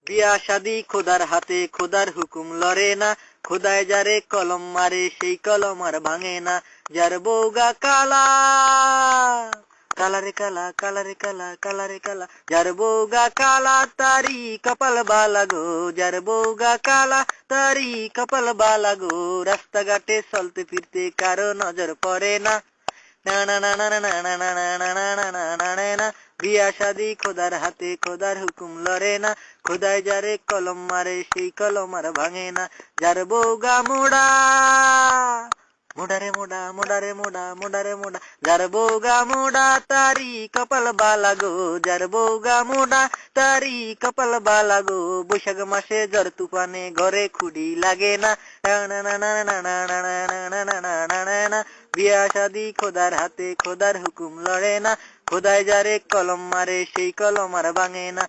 বিয়া শাদি খোদার হাতে, খোদার হুকুম লড়ে না, খোদায় যারে কলম মারে সেই কলম আর ভাঙে না। যার বউগা কালা, কালারে কালা, কালারে কালা, কালারে কালা, যার বউগা কালা তারি কপাল বালা গো, যার বউগা কালা তারি কপাল বালা গো। রাস্তাঘাটে চলতে ফিরতে কারো নজর পড়ে না, না না না না না না না না না না না না না না না। বিয়া শাদি খোদার হাতে, খোদার হুকুম লড়ে না, খোদায় যারে কলম মারে সেই কলম আর ভাঙে না। যার বউগা মোড়া, মোড়ারে মোড়া, মোড়ারে মোড়া, মোড়ারে মোড়া, যার বউগা মোড়া তারি কপাল বালা গো, যার বউগা মোড়া তারি কপাল বালা গো। বৈশাখ মাসে ঝড় তুফানে ঘরে খুঁড়ি লাগে না, না না না না না না না না না না না না না না। বিয়া শাদি খোদার হাতে, খোদার হুকুম লড়ে না, খোদায় যারে কলম মারে সেই কলম আর ভাঙে না।